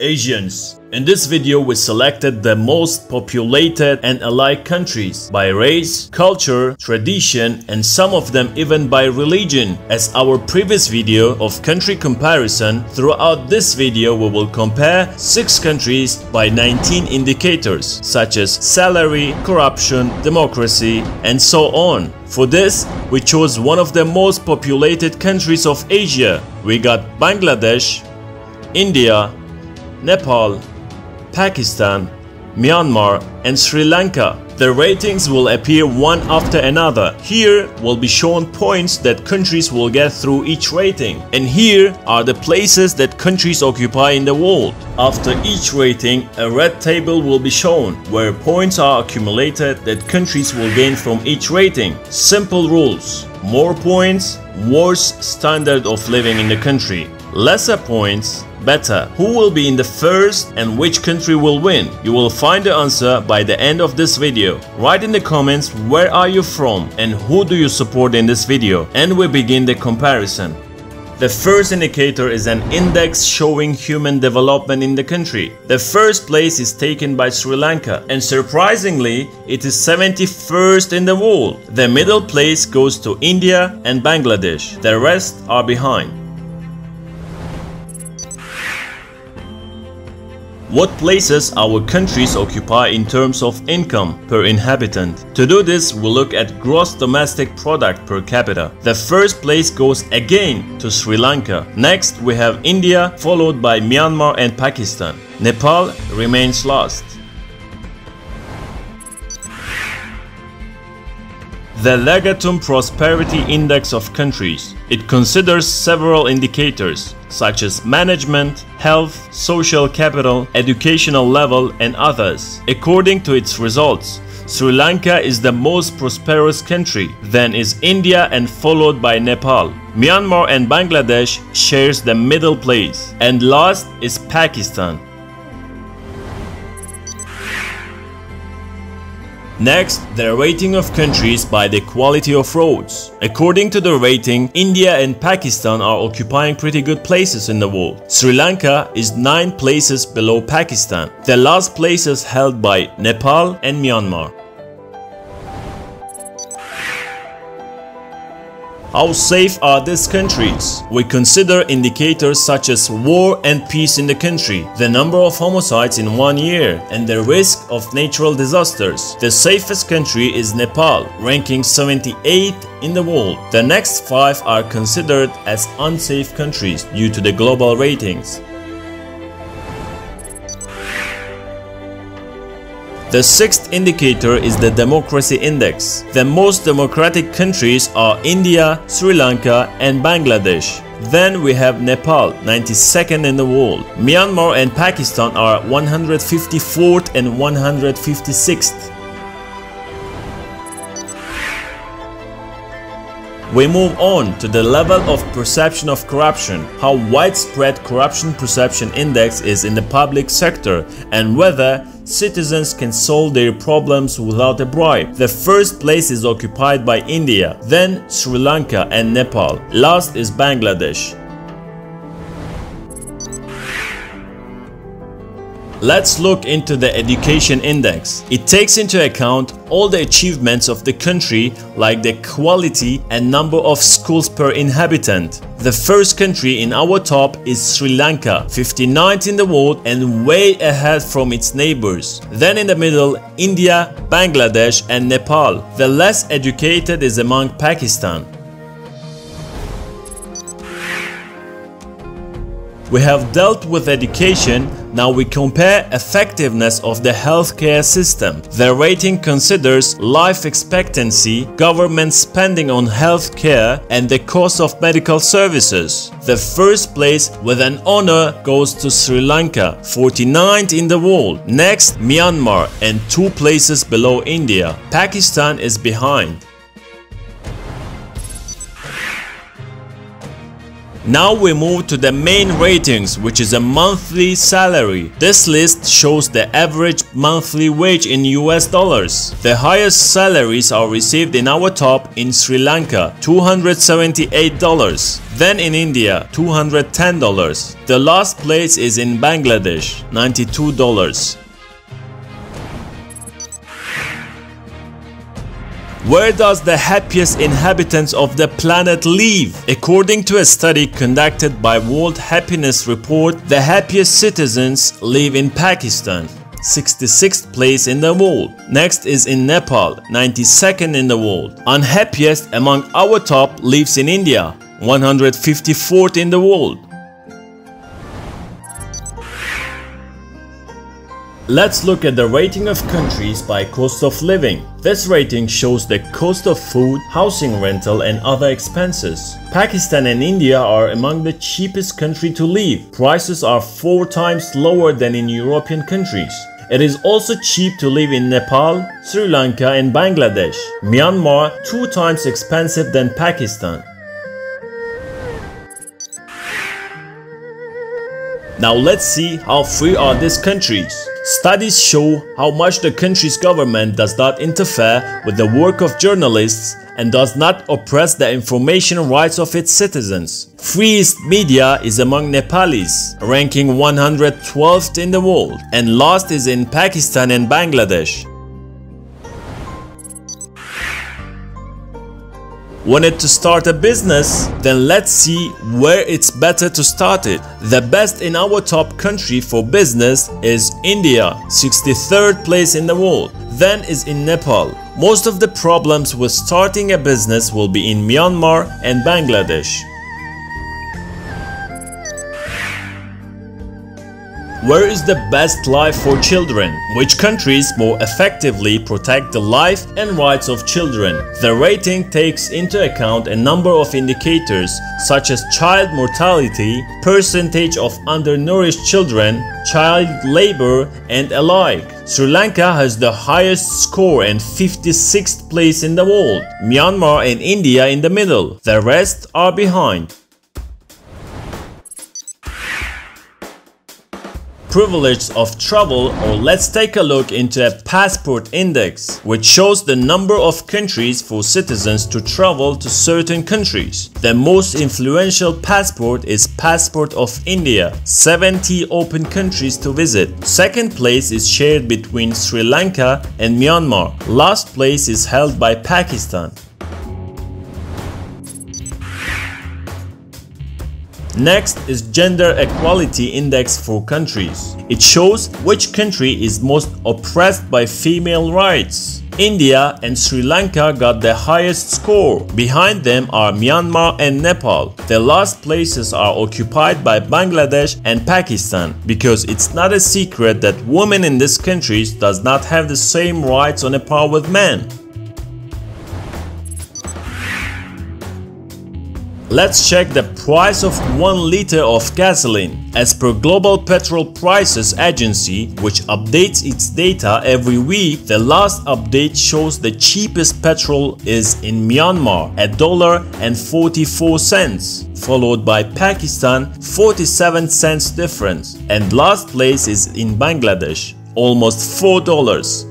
Asians. In this video, we selected the most populated and alike countries by race, culture, tradition, and some of them even by religion. As our previous video of country comparison, throughout this video we will compare 6 countries by 19 indicators such as salary, corruption, democracy, and so on. For this, we chose one of the most populated countries of Asia. We got Bangladesh, India, Nepal, Pakistan, Myanmar, and Sri Lanka. The ratings will appear one after another. Here will be shown points that countries will get through each rating. And here are the places that countries occupy in the world. After each rating, a red table will be shown where points are accumulated that countries will gain from each rating. Simple rules. More points, worse standard of living in the country. Lesser points, better. Who will be in the first and which country will win? You will find the answer by the end of this video. Write in the comments where are you from and who do you support in this video, and we begin the comparison. The first indicator is an index showing human development in the country. The first place is taken by Sri Lanka, and surprisingly it is 71st in the world. The middle place goes to India and Bangladesh. The rest are behind. What places our countries occupy in terms of income per inhabitant? To do this, we'll look at gross domestic product per capita. The first place goes again to Sri Lanka. Next, we have India, followed by Myanmar and Pakistan. Nepal remains last. The Legatum Prosperity Index of countries. It considers several indicators such as management, health, social capital, educational level, and others. According to its results, Sri Lanka is the most prosperous country, then is India and followed by Nepal. Myanmar and Bangladesh shares the middle place, and last is Pakistan. Next, the rating of countries by the quality of roads. According to the rating, India and Pakistan are occupying pretty good places in the world. Sri Lanka is 9 places below Pakistan. The last place is held by Nepal and Myanmar. How safe are these countries? We consider indicators such as war and peace in the country, the number of homicides in 1 year, and the risk of natural disasters. The safest country is Nepal, ranking 78th in the world. The next 5 are considered as unsafe countries due to the global ratings. The 6th indicator is the Democracy Index. The most democratic countries are India, Sri Lanka, and Bangladesh. Then we have Nepal, 92nd in the world. Myanmar and Pakistan are 154th and 156th. We move on to the level of perception of corruption, how widespread corruption perception index is in the public sector, and whether citizens can solve their problems without a bribe. The first place is occupied by India, then Sri Lanka and Nepal. Last is Bangladesh. Let's look into the education index. It takes into account all the achievements of the country, like the quality and number of schools per inhabitant. The first country in our top is Sri Lanka, 59th in the world and way ahead from its neighbors. Then in the middle, India, Bangladesh, and Nepal. The less educated is among Pakistan. We have dealt with education, now we compare effectiveness of the healthcare system. The rating considers life expectancy, government spending on healthcare, and the cost of medical services. The first place with an honor goes to Sri Lanka, 49th in the world. Next, Myanmar, and 2 places below India. Pakistan is behind. Now we move to the main ratings, which is a monthly salary. This list shows the average monthly wage in US dollars. The highest salaries are received in our top in Sri Lanka, $278. Then in India, $210. The last place is in Bangladesh, $92. Where does the happiest inhabitants of the planet live? According to a study conducted by World Happiness Report, the happiest citizens live in Pakistan, 66th place in the world. Next is in Nepal, 92nd in the world. Unhappiest among our top lives in India, 154th in the world. Let's look at the rating of countries by cost of living. This rating shows the cost of food, housing, rental and other expenses. Pakistan and India are among the cheapest countries to live. Prices are 4 times lower than in European countries. It is also cheap to live in Nepal, Sri Lanka and Bangladesh. Myanmar 2 times expensive than Pakistan. Now let's see how free are these countries. Studies show how much the country's government does not interfere with the work of journalists and does not oppress the information rights of its citizens. Freest media is among Nepalis, ranking 112th in the world, and last is in Pakistan and Bangladesh. Wanted to start a business? Then let's see where it's better to start it. The best in our top country for business is India, 63rd place in the world. Then is in Nepal. Most of the problems with starting a business will be in Myanmar and Bangladesh. Where is the best life for children? Which countries more effectively protect the life and rights of children? The rating takes into account a number of indicators such as child mortality, percentage of undernourished children, child labor, and alike. Sri Lanka has the highest score and 56th place in the world. Myanmar and India in the middle. The rest are behind. Privilege of travel, or let's take a look into a passport index, which shows the number of countries for citizens to travel to certain countries. The most influential passport is Passport of India, 70 open countries to visit. Second place is shared between Sri Lanka and Myanmar. Last place is held by Pakistan. Next is Gender Equality Index for countries. It shows which country is most oppressed by female rights. India and Sri Lanka got the highest score. Behind them are Myanmar and Nepal. The last places are occupied by Bangladesh and Pakistan, because it's not a secret that women in these countries does not have the same rights on a par with men. Let's check the price of 1 liter of gasoline. As per Global Petrol Prices Agency, which updates its data every week, the last update shows the cheapest petrol is in Myanmar at $1.44, followed by Pakistan 47 cents difference, and last place is in Bangladesh, almost $4.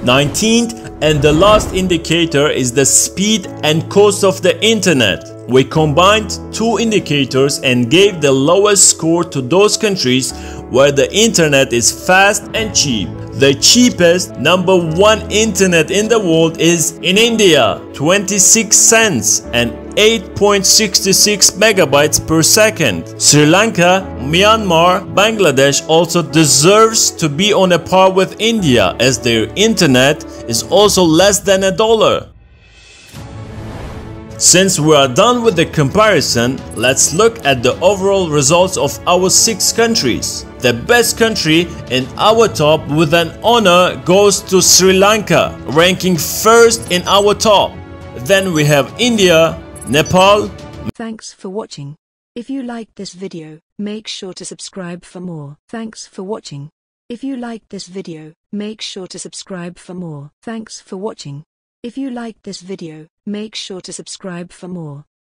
19th and the last indicator is the speed and cost of the internet. We combined 2 indicators and gave the lowest score to those countries where the internet is fast and cheap. The cheapest number 1 internet in the world is in India, 26 cents and 8.66 megabytes per second. Sri Lanka, Myanmar, Bangladesh also deserves to be on a par with India, as their internet is also less than $1. Since we are done with the comparison, let's look at the overall results of our 6 countries. The best country in our top with an honor goes to Sri Lanka, ranking first in our top. Then we have India, Nepal. Thanks for watching. If you liked this video, make sure to subscribe for more. Thanks for watching. If you liked this video, make sure to subscribe for more. Thanks for watching. If you liked this video, Make sure to subscribe for more.